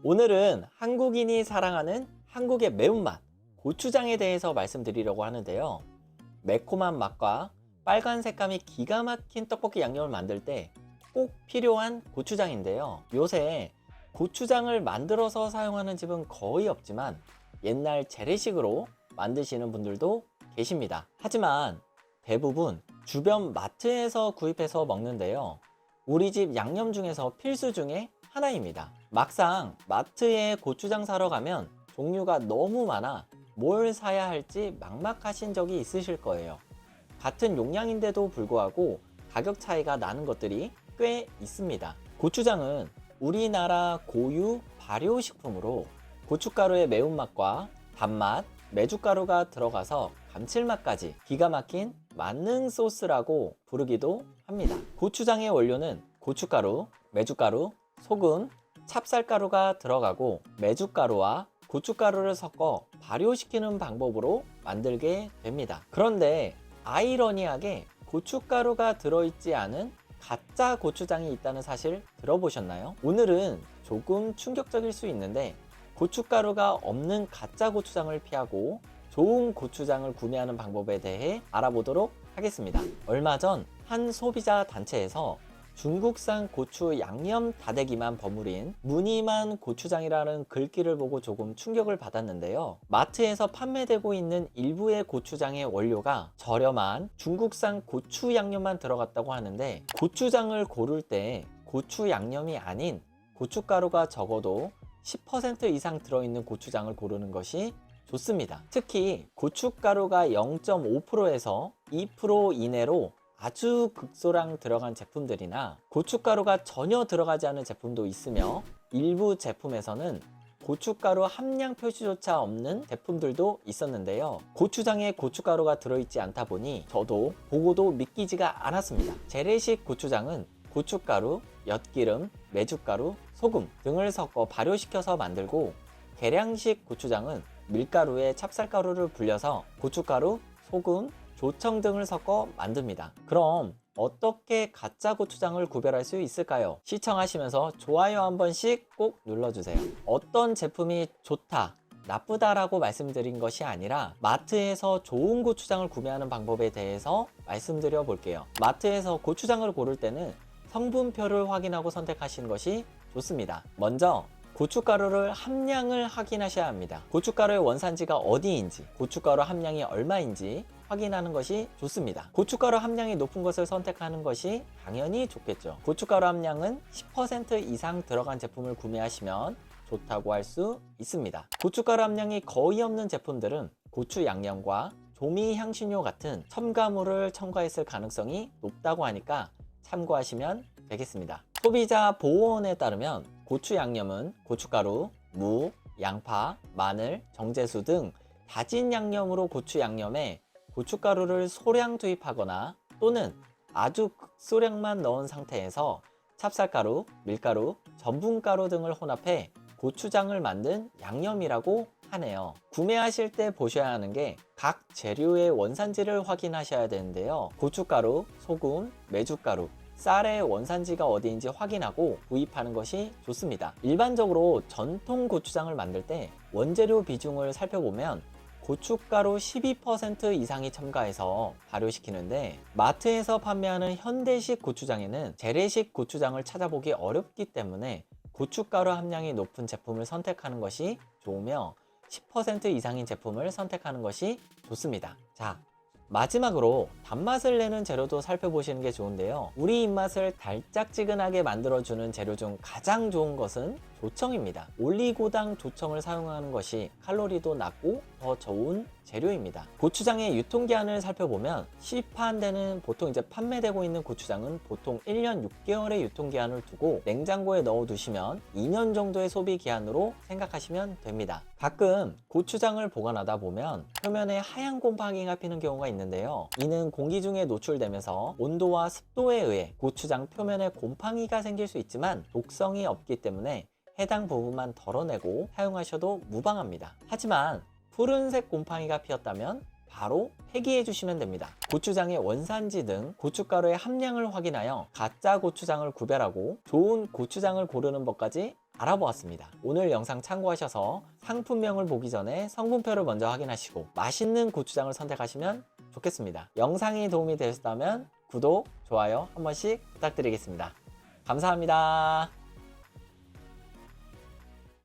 오늘은 한국인이 사랑하는 한국의 매운맛, 고추장에 대해서 말씀드리려고 하는데요. 매콤한 맛과 빨간 색감이 기가 막힌 떡볶이 양념을 만들 때 꼭 필요한 고추장인데요. 요새 고추장을 만들어서 사용하는 집은 거의 없지만 옛날 재래식으로 만드시는 분들도 계십니다. 하지만 대부분 주변 마트에서 구입해서 먹는데요. 우리 집 양념 중에서 필수 중에 하나입니다. 막상 마트에 고추장 사러 가면 종류가 너무 많아 뭘 사야 할지 막막하신 적이 있으실 거예요. 같은 용량인데도 불구하고 가격 차이가 나는 것들이 꽤 있습니다. 고추장은 우리나라 고유 발효식품으로 고춧가루의 매운맛과 단맛, 메주가루가 들어가서 감칠맛까지 기가 막힌 만능 소스라고 부르기도 합니다. 고추장의 원료는 고춧가루, 메주가루, 소금, 찹쌀가루가 들어가고 메주가루와 고춧가루를 섞어 발효시키는 방법으로 만들게 됩니다. 그런데 아이러니하게 고춧가루가 들어있지 않은 가짜 고추장이 있다는 사실 들어보셨나요? 오늘은 조금 충격적일 수 있는데 고춧가루가 없는 가짜 고추장을 피하고 좋은 고추장을 구매하는 방법에 대해 알아보도록 하겠습니다. 얼마 전 한 소비자 단체에서 중국산 고추 양념 다대기만 버무린 무늬만 고추장이라는 글귀를 보고 조금 충격을 받았는데요. 마트에서 판매되고 있는 일부의 고추장의 원료가 저렴한 중국산 고추 양념만 들어갔다고 하는데, 고추장을 고를 때 고추 양념이 아닌 고춧가루가 적어도 10% 이상 들어있는 고추장을 고르는 것이 좋습니다. 특히 고춧가루가 0.5%에서 2% 이내로 아주 극소량 들어간 제품들이나 고춧가루가 전혀 들어가지 않은 제품도 있으며, 일부 제품에서는 고춧가루 함량 표시조차 없는 제품들도 있었는데요. 고추장에 고춧가루가 들어있지 않다 보니 저도 보고도 믿기지가 않았습니다. 재래식 고추장은 고춧가루, 엿기름, 메주가루, 소금 등을 섞어 발효시켜서 만들고, 계량식 고추장은 밀가루에 찹쌀가루를 불려서 고춧가루, 소금, 조청 등을 섞어 만듭니다. 그럼 어떻게 가짜 고추장을 구별할 수 있을까요? 시청하시면서 좋아요 한 번씩 꼭 눌러주세요. 어떤 제품이 좋다, 나쁘다라고 말씀드린 것이 아니라 마트에서 좋은 고추장을 구매하는 방법에 대해서 말씀드려 볼게요. 마트에서 고추장을 고를 때는 성분표를 확인하고 선택하시는 것이 좋습니다. 먼저 고춧가루를 함량을 확인하셔야 합니다. 고춧가루의 원산지가 어디인지, 고춧가루 함량이 얼마인지 확인하는 것이 좋습니다. 고춧가루 함량이 높은 것을 선택하는 것이 당연히 좋겠죠. 고춧가루 함량은 10% 이상 들어간 제품을 구매하시면 좋다고 할 수 있습니다. 고춧가루 함량이 거의 없는 제품들은 고추 양념과 조미 향신료 같은 첨가물을 첨가했을 가능성이 높다고 하니까 참고하시면 되겠습니다. 소비자 보호원에 따르면 고추 양념은 고춧가루, 무, 양파, 마늘, 정제수 등 다진 양념으로 고추 양념에 고춧가루를 소량 투입하거나 또는 아주 극소량만 넣은 상태에서 찹쌀가루, 밀가루, 전분가루 등을 혼합해 고추장을 만든 양념이라고 하네요. 구매하실 때 보셔야 하는 게 각 재료의 원산지를 확인하셔야 되는데요. 고춧가루, 소금, 메주가루, 쌀의 원산지가 어디인지 확인하고 구입하는 것이 좋습니다. 일반적으로 전통 고추장을 만들 때 원재료 비중을 살펴보면 고춧가루 12% 이상이 첨가해서 발효시키는데, 마트에서 판매하는 현대식 고추장에는 재래식 고추장을 찾아보기 어렵기 때문에 고춧가루 함량이 높은 제품을 선택하는 것이 좋으며 10% 이상인 제품을 선택하는 것이 좋습니다. 자, 마지막으로 단맛을 내는 재료도 살펴보시는 게 좋은데요. 우리 입맛을 달짝지근하게 만들어주는 재료 중 가장 좋은 것은 조청입니다. 올리고당 조청을 사용하는 것이 칼로리도 낮고 더 좋은 재료입니다. 고추장의 유통기한을 살펴보면 시판되는, 보통 이제 판매되고 있는 고추장은 보통 1년 6개월의 유통기한을 두고 냉장고에 넣어 두시면 2년 정도의 소비기한으로 생각하시면 됩니다. 가끔 고추장을 보관하다 보면 표면에 하얀 곰팡이가 피는 경우가 있는데요. 이는 공기 중에 노출되면서 온도와 습도에 의해 고추장 표면에 곰팡이가 생길 수 있지만 독성이 없기 때문에 해당 부분만 덜어내고 사용하셔도 무방합니다. 하지만 푸른색 곰팡이가 피었다면 바로 폐기해 주시면 됩니다. 고추장의 원산지 등 고춧가루의 함량을 확인하여 가짜 고추장을 구별하고 좋은 고추장을 고르는 법까지 알아보았습니다. 오늘 영상 참고하셔서 상품명을 보기 전에 성분표를 먼저 확인하시고 맛있는 고추장을 선택하시면 좋겠습니다. 영상이 도움이 되셨다면 구독, 좋아요 한 번씩 부탁드리겠습니다. 감사합니다.